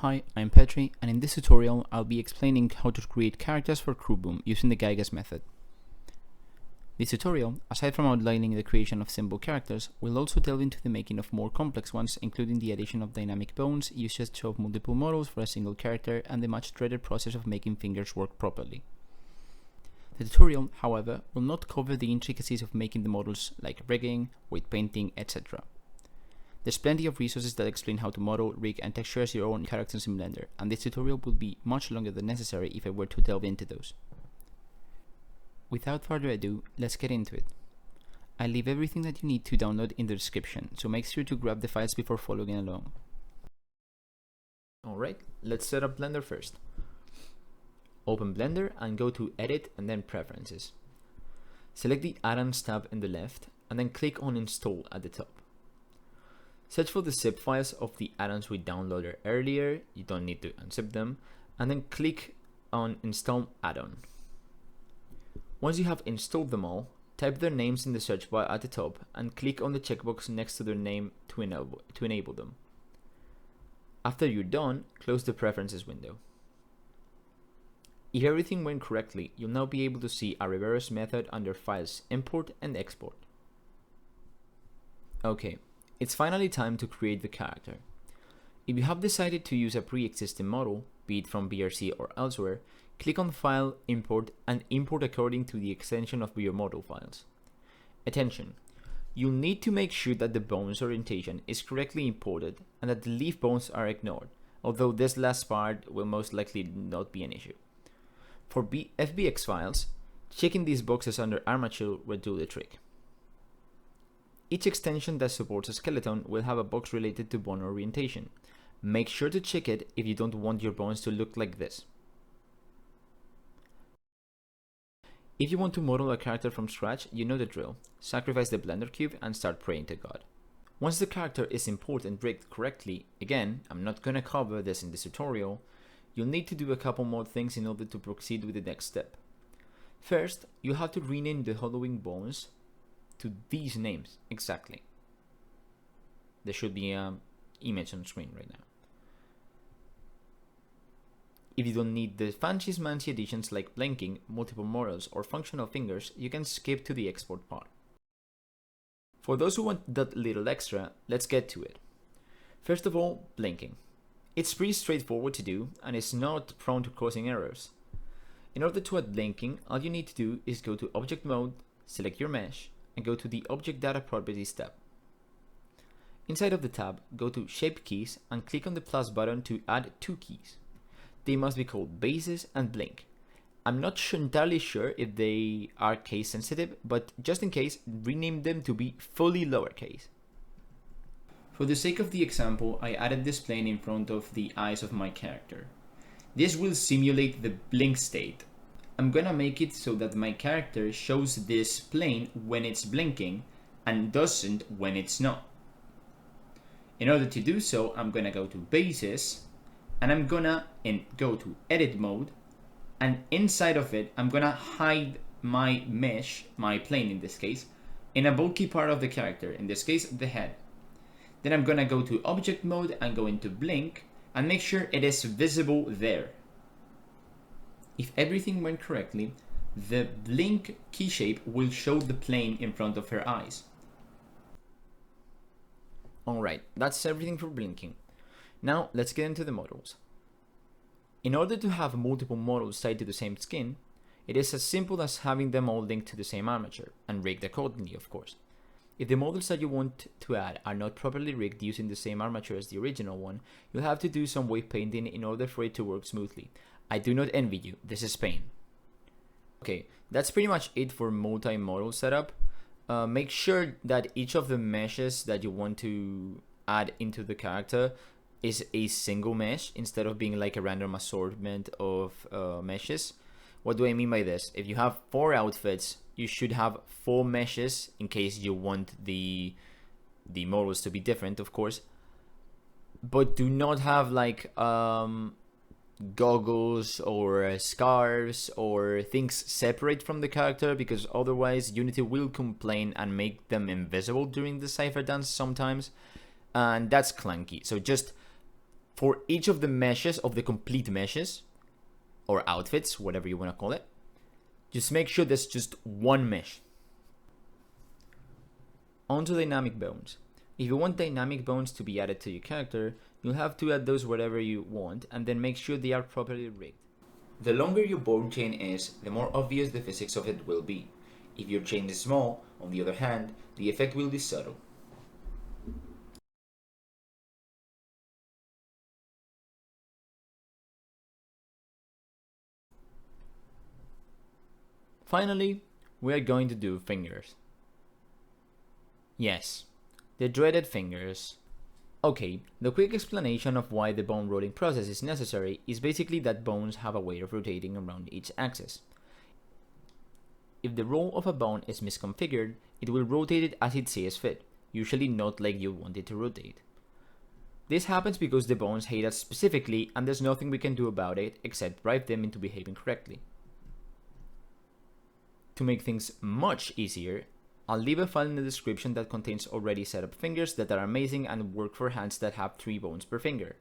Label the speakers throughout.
Speaker 1: Hi, I'm Petri, and in this tutorial I'll be explaining how to create characters for CrewBoom using the Giygas method. This tutorial, aside from outlining the creation of simple characters, will also delve into the making of more complex ones, including the addition of dynamic bones, usage of multiple models for a single character, and the much dreaded process of making fingers work properly. The tutorial, however, will not cover the intricacies of making the models like rigging, weight painting, etc. There's plenty of resources that explain how to model, rig, and texturize your own characters in Blender, and this tutorial would be much longer than necessary if I were to delve into those. Without further ado, let's get into it. I'll leave everything that you need to download in the description, so make sure to grab the files before following along. Alright, let's set up Blender first. Open Blender and go to Edit and then Preferences. Select the Add-ons tab in the left and then click on Install at the top. Search for the zip files of the add-ons we downloaded earlier, you don't need to unzip them, and then click on Install Add-on. Once you have installed them all, type their names in the search bar at the top and click on the checkbox next to their name to enable them. After you're done, close the Preferences window. If everything went correctly, you'll now be able to see a reverse method under Files, Import and Export. Okay. It's finally time to create the character. If you have decided to use a pre-existing model, be it from BRC or elsewhere, click on File, Import, and import according to the extension of your model files. Attention! You'll need to make sure that the bones orientation is correctly imported and that the leaf bones are ignored, although this last part will most likely not be an issue. For FBX files, checking these boxes under Armature will do the trick. Each extension that supports a skeleton will have a box related to bone orientation. Make sure to check it if you don't want your bones to look like this. If you want to model a character from scratch, you know the drill. Sacrifice the Blender cube and start praying to God. Once the character is imported and rigged correctly, again, I'm not gonna cover this in this tutorial, you'll need to do a couple more things in order to proceed with the next step. First, you have to rename the hollowing bones to these names exactly. There should be an image on screen right now. If you don't need the fancy additions like blinking, multiple models, or functional fingers, you can skip to the export part. For those who want that little extra, let's get to it. First of all, blinking. It's pretty straightforward to do and is not prone to causing errors. In order to add blinking, all you need to do is go to Object Mode, select your mesh, and go to the Object Data Properties tab. Inside of the tab, go to Shape Keys and click on the plus button to add two keys. They must be called Bases and Blink. I'm not entirely sure if they are case sensitive, but just in case, rename them to be fully lowercase. For the sake of the example, I added this plane in front of the eyes of my character. This will simulate the blink state. I'm gonna make it so that my character shows this plane when it's blinking and doesn't when it's not. In order to do so, I'm gonna go to Bases and I'm gonna go to Edit Mode, and inside of it I'm gonna hide my mesh, my plane in this case, in a bulky part of the character, in this case the head. Then I'm gonna go to Object Mode and go into Blink and make sure it is visible there. If everything went correctly, the blink key shape will show the plane in front of her eyes. Alright, that's everything for blinking. Now let's get into the models. In order to have multiple models tied to the same skin, it is as simple as having them all linked to the same armature, and rigged accordingly of course. If the models that you want to add are not properly rigged using the same armature as the original one, you'll have to do some weight painting in order for it to work smoothly. I do not envy you, this is pain. Okay, that's pretty much it for multi-model setup. Make sure that each of the meshes that you want to add into the character is a single mesh instead of being like a random assortment of meshes. What do I mean by this? If you have 4 outfits, you should have 4 meshes in case you want the models to be different, of course. But do not have like goggles or scarves or things separate from the character, because otherwise Unity will complain and make them invisible during the cipher dance sometimes, and that's clunky. So just For each of the meshes, of the complete meshes, or outfits, whatever you want to call it, just make sure there's just one mesh. Onto dynamic bones. If you want dynamic bones to be added to your character, you'll have to add those wherever you want, and then make sure they are properly rigged. The longer your bone chain is, the more obvious the physics of it will be. If your chain is small, on the other hand, the effect will be subtle. Finally, we are going to do fingers. Yes, the dreaded fingers. Okay, the quick explanation of why the bone rolling process is necessary is basically that bones have a way of rotating around each axis. If the roll of a bone is misconfigured, it will rotate it as it sees fit, usually not like you want it to rotate. This happens because the bones hate us specifically, and there's nothing we can do about it except bribe them into behaving correctly. To make things much easier, I'll leave a file in the description that contains already set up fingers that are amazing and work for hands that have 3 bones per finger.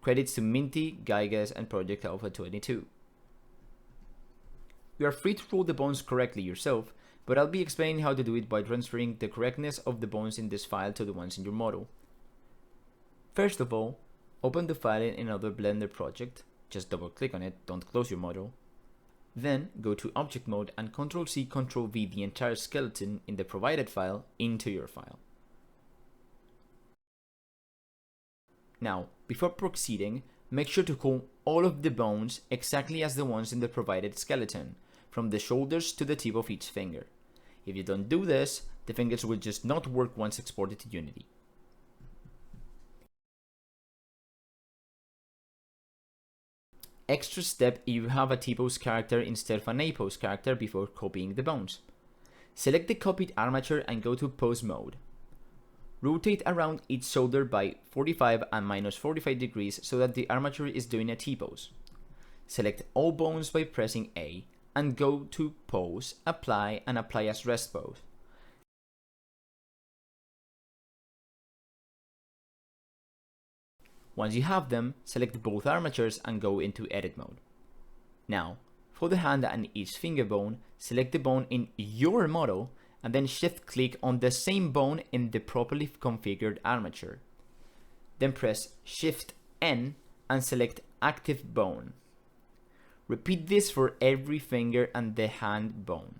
Speaker 1: Credits to Minty, Giygas, and Project Alpha 22. You are free to roll the bones correctly yourself, but I'll be explaining how to do it by transferring the correctness of the bones in this file to the ones in your model. First of all, open the file in another Blender project, just double click on it, don't close your model. Then go to Object Mode and Ctrl-C, Ctrl-V the entire skeleton in the provided file into your file. Now, before proceeding, make sure to call all of the bones exactly as the ones in the provided skeleton, from the shoulders to the tip of each finger. If you don't do this, the fingers will just not work once exported to Unity. Extra step if you have a T-pose character instead of an A-pose character before copying the bones. Select the copied armature and go to pose mode. Rotate around each shoulder by 45 and minus 45 degrees so that the armature is doing a T-pose. Select all bones by pressing A and go to pose, apply, and apply as rest pose. Once you have them, select both armatures and go into edit mode. Now, for the hand and each finger bone, select the bone in your model and then shift click on the same bone in the properly configured armature. Then press Shift N and select active bone. Repeat this for every finger and the hand bone.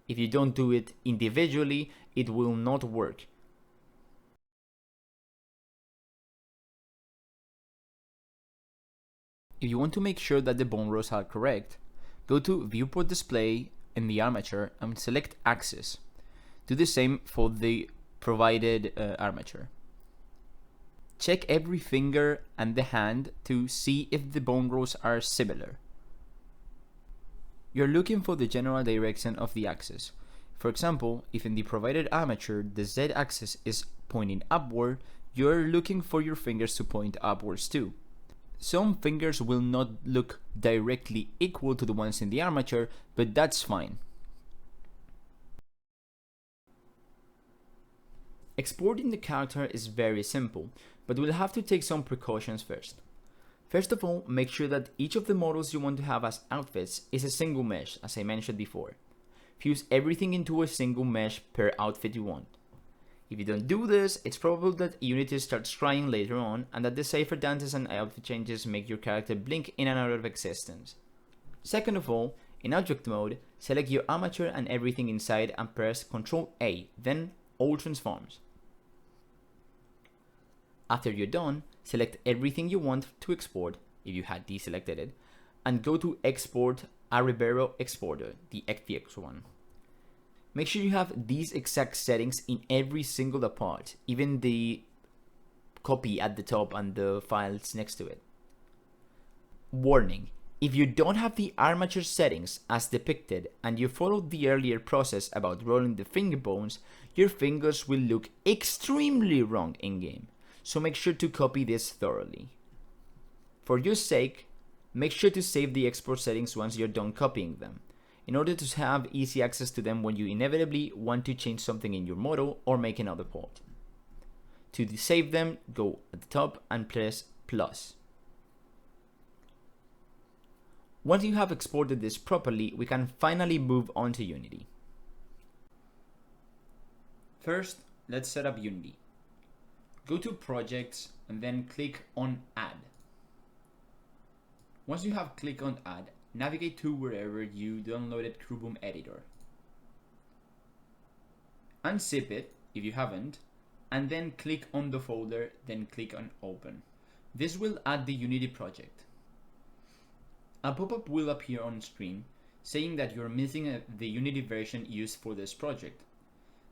Speaker 1: If you don't do it individually, it will not work. If you want to make sure that the bone rows are correct, go to Viewport Display in the armature and select Axis. Do the same for the provided armature. Check every finger and the hand to see if the bone rows are similar. You're looking for the general direction of the axis. For example, if in the provided armature the Z-axis is pointing upward, you're looking for your fingers to point upwards too. Some fingers will not look directly equal to the ones in the armature, but that's fine. Exporting the character is very simple, but we'll have to take some precautions first. First of all, make sure that each of the models you want to have as outfits is a single mesh, as I mentioned before. Fuse everything into a single mesh per outfit you want. If you don't do this, it's probable that Unity starts crying later on, and that the cipher dances and outfit changes make your character blink in and out of existence. Second of all, in object mode, select your armature and everything inside and press Ctrl A, then all transforms. After you're done, select everything you want to export, if you had deselected it, and go to Export Aribero Exporter, the XPX one. Make sure you have these exact settings in every single part, even the copy at the top and the files next to it. Warning: if you don't have the armature settings as depicted and you followed the earlier process about rolling the finger bones, your fingers will look extremely wrong in-game, so make sure to copy this thoroughly. For your sake, make sure to save the export settings once you're done copying them, in order to have easy access to them when you inevitably want to change something in your model or make another part. To save them, go at the top and press plus. Once you have exported this properly, we can finally move on to Unity. First, let's set up Unity. Go to Projects and then click on Add. Once you have clicked on Add, navigate to wherever you downloaded CrewBoom Editor. Unzip it if you haven't, and then click on the folder, then click on Open. This will add the Unity project. A pop-up will appear on screen saying that you're missing the Unity version used for this project.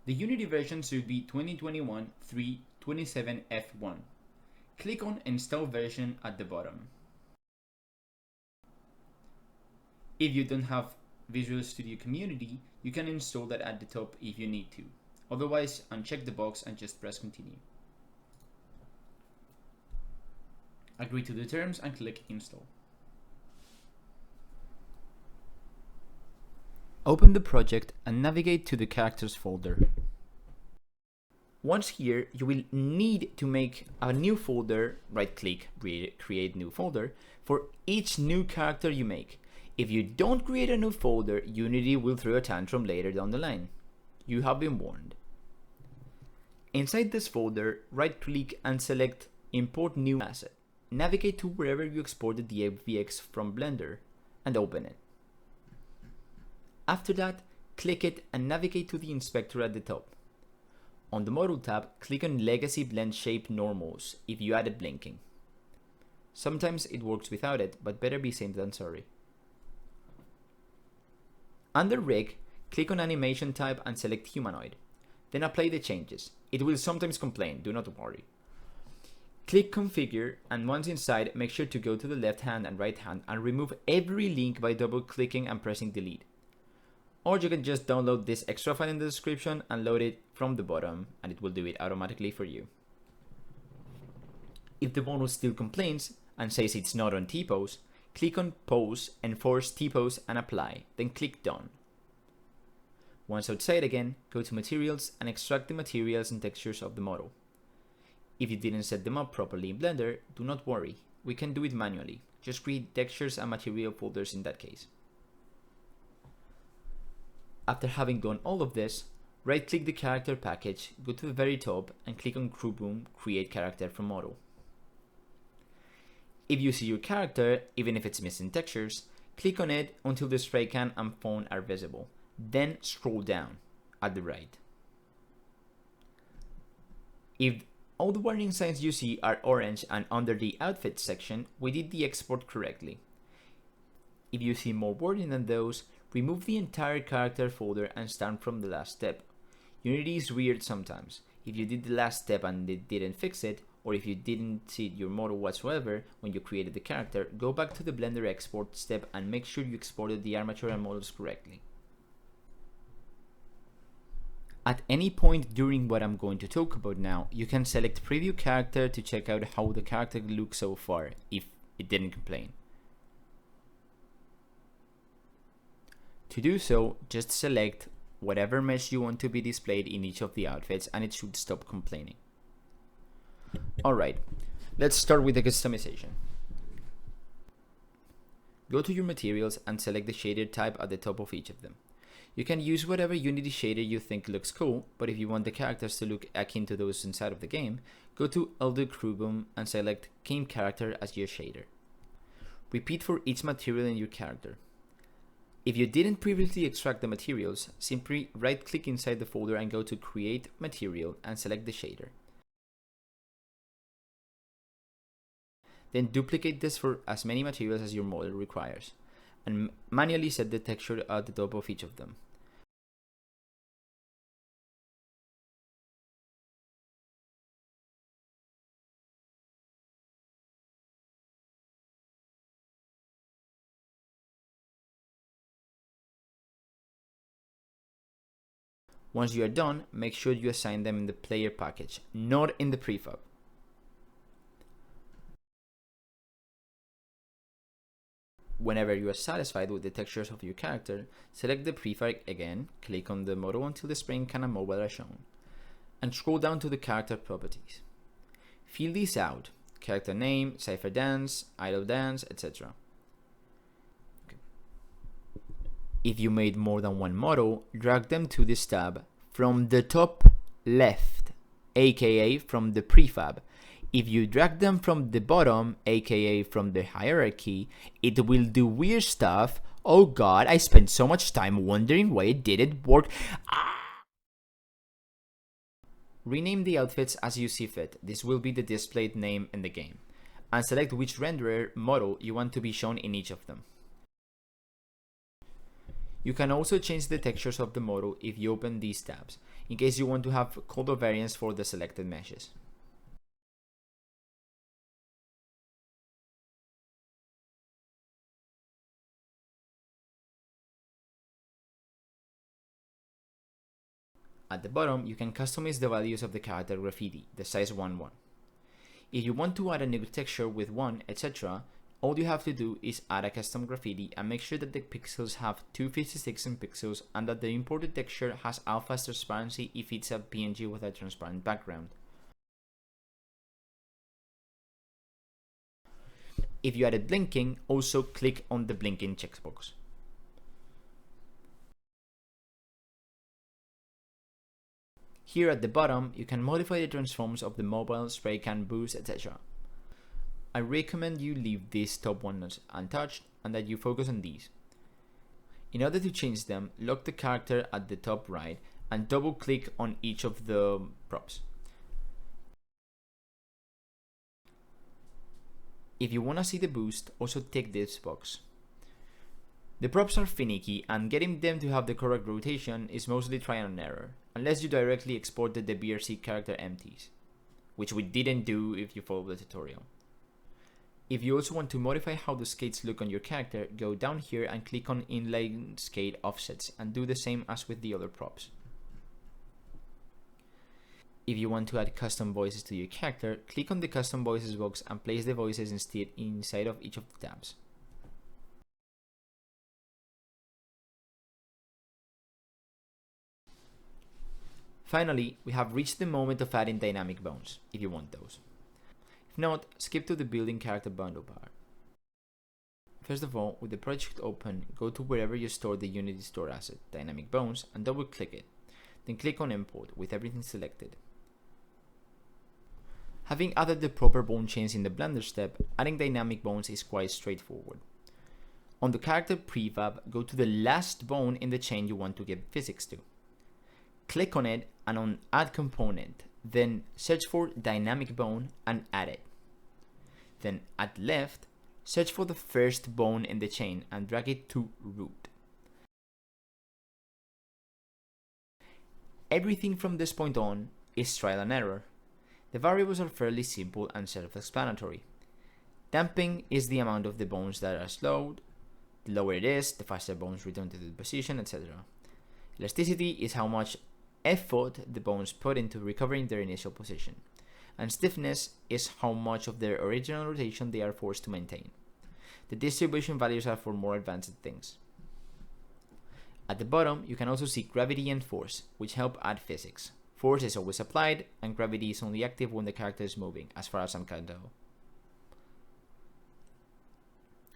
Speaker 1: The Unity version should be 2021-3.27F1. Click on Install Version at the bottom. If you don't have Visual Studio Community, you can install that at the top if you need to. Otherwise, uncheck the box and just press Continue. Agree to the terms and click Install. Open the project and navigate to the Characters folder. Once here, you will need to make a new folder, right-click, create new folder, for each new character you make. If you don't create a new folder, Unity will throw a tantrum later down the line. You have been warned. Inside this folder, right-click and select Import New Asset. Navigate to wherever you exported the FBX from Blender and open it. After that, click it and navigate to the inspector at the top. On the Model tab, click on Legacy Blend Shape Normals if you added blinking. Sometimes it works without it, but better be safe than sorry. Under Rig, click on Animation type and select Humanoid. Then apply the changes. It will sometimes complain, do not worry. Click Configure, and once inside, make sure to go to the left hand and right hand and remove every link by double clicking and pressing Delete. Or you can just download this extra file in the description and load it from the bottom, and it will do it automatically for you. If the model still complains and says it's not on T-pose, click on Pose, enforce T-pose and apply, then click Done. Once outside again, go to Materials and extract the materials and textures of the model. If you didn't set them up properly in Blender, do not worry, we can do it manually. Just create textures and material folders in that case. After having done all of this, right-click the character package, go to the very top and click on CrewBoom Create Character from Model. If you see your character, even if it's missing textures, click on it until the spray can and phone are visible. Then scroll down at the right. If all the warning signs you see are orange and under the Outfit section, we did the export correctly. If you see more wording than those, remove the entire character folder and start from the last step. Unity is weird sometimes. If you did the last step and it didn't fix it, or if you didn't see your model whatsoever when you created the character, go back to the Blender export step and make sure you exported the armature and models correctly. At any point during what I'm going to talk about now, you can select Preview Character to check out how the character looks so far, if it didn't complain. To do so, just select whatever mesh you want to be displayed in each of the outfits and it should stop complaining. Alright, let's start with the customization. Go to your materials and select the shader type at the top of each of them. You can use whatever Unity shader you think looks cool, but if you want the characters to look akin to those inside of the game, go to Undo CrewBoom and select Game Character as your shader. Repeat for each material in your character. If you didn't previously extract the materials, simply right-click inside the folder and go to Create Material and select the shader. Then duplicate this for as many materials as your model requires, and manually set the texture at the top of each of them. Once you are done, make sure you assign them in the player package, not in the prefab. Whenever you are satisfied with the textures of your character, select the prefab again, click on the model until the spring can and mobile are shown, and scroll down to the character properties. Fill these out: character name, cipher dance, idle dance, etc. If you made more than one model, drag them to this tab from the top left, aka from the prefab. If you drag them from the bottom, aka from the hierarchy, it will do weird stuff. Oh god, I spent so much time wondering why it didn't work. Rename the outfits as you see fit. This will be the displayed name in the game. And select which renderer model you want to be shown in each of them. You can also change the textures of the model if you open these tabs, in case you want to have color variants for the selected meshes. At the bottom, you can customize the values of the character graffiti, the size 1:1. If you want to add a new texture with 1, etc., all you have to do is add a custom graffiti and make sure that the pixels have 256 in pixels and that the imported texture has alpha transparency if it's a PNG with a transparent background. If you added blinking, also click on the blinking checkbox. Here at the bottom, you can modify the transforms of the mobile, spray can, boost, etc. I recommend you leave these top ones untouched and that you focus on these. In order to change them, lock the character at the top right and double click on each of the props. If you want to see the boost, also tick this box. The props are finicky and getting them to have the correct rotation is mostly trial and error, unless you directly exported the BRC character empties, which we didn't do if you follow the tutorial. If you also want to modify how the skates look on your character, go down here and click on inline skate offsets and do the same as with the other props. If you want to add custom voices to your character, click on the custom voices box and place the voices instead inside of each of the tabs. Finally, we have reached the moment of adding dynamic bones, if you want those. If not, skip to the building character bundle bar. First of all, with the project open, go to wherever you store the Unity store asset, dynamic bones, and double click it. Then click on import with everything selected. Having added the proper bone chains in the Blender step, adding dynamic bones is quite straightforward. On the character prefab, go to the last bone in the chain you want to give physics to. Click on it and on Add Component, then search for Dynamic Bone and add it. Then at left, search for the first bone in the chain and drag it to root. Everything from this point on is trial and error. The variables are fairly simple and self-explanatory. Damping is the amount of the bones that are slowed. The lower it is, the faster bones return to the position, etc. Elasticity is how much effort the bones put into recovering their initial position, and stiffness is how much of their original rotation they are forced to maintain. The distribution values are for more advanced things. At the bottom, you can also see gravity and force, which help add physics. Force is always applied, and gravity is only active when the character is moving, as far as I can tell.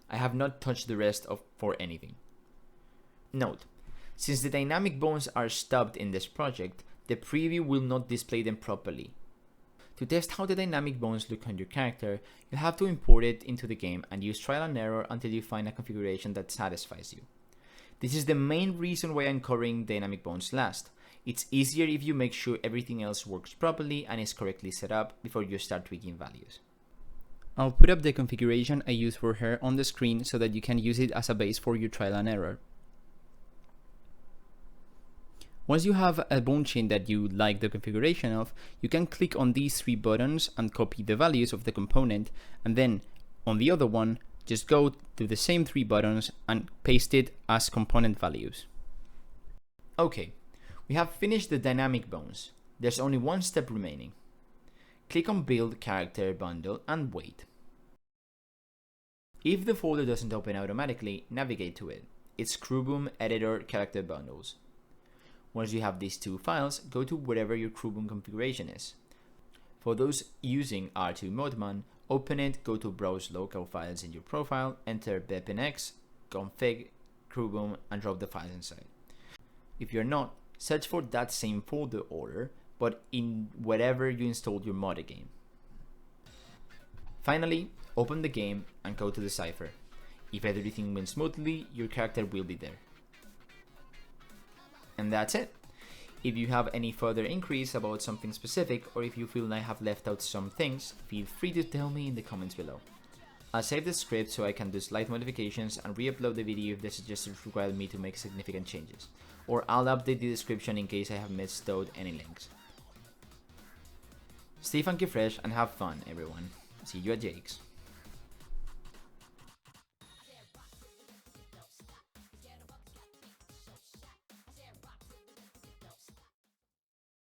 Speaker 1: I have not touched the rest for anything. Note: since the dynamic bones are stubbed in this project, the preview will not display them properly. To test how the dynamic bones look on your character, you have to import it into the game and use trial and error until you find a configuration that satisfies you. This is the main reason why I'm covering dynamic bones last. It's easier if you make sure everything else works properly and is correctly set up before you start tweaking values. I'll put up the configuration I use for her on the screen so that you can use it as a base for your trial and error. Once you have a bone chain that you like the configuration of, you can click on these three buttons and copy the values of the component, and then on the other one, just go to the same three buttons and paste it as component values. Okay, we have finished the dynamic bones. There's only one step remaining. Click on Build Character Bundle and wait. If the folder doesn't open automatically, navigate to it. It's CrewBoom Editor Character Bundles. Once you have these two files, go to whatever your CrewBoom configuration is. For those using R2 Modman, open it, go to Browse Local Files in your profile, enter bpnx, config, CrewBoom, and drop the files inside. If you're not, search for that same folder order, but in wherever you installed your modded game. Finally, open the game and go to the cipher. If everything went smoothly, your character will be there. And that's it. If you have any further inquiries about something specific, or if you feel I have left out some things, feel free to tell me in the comments below. I'll save the script so I can do slight modifications and re-upload the video if the suggestions require me to make significant changes, or I'll update the description in case I have missed out any links. Stay funky fresh and have fun, everyone. See you at Giygas.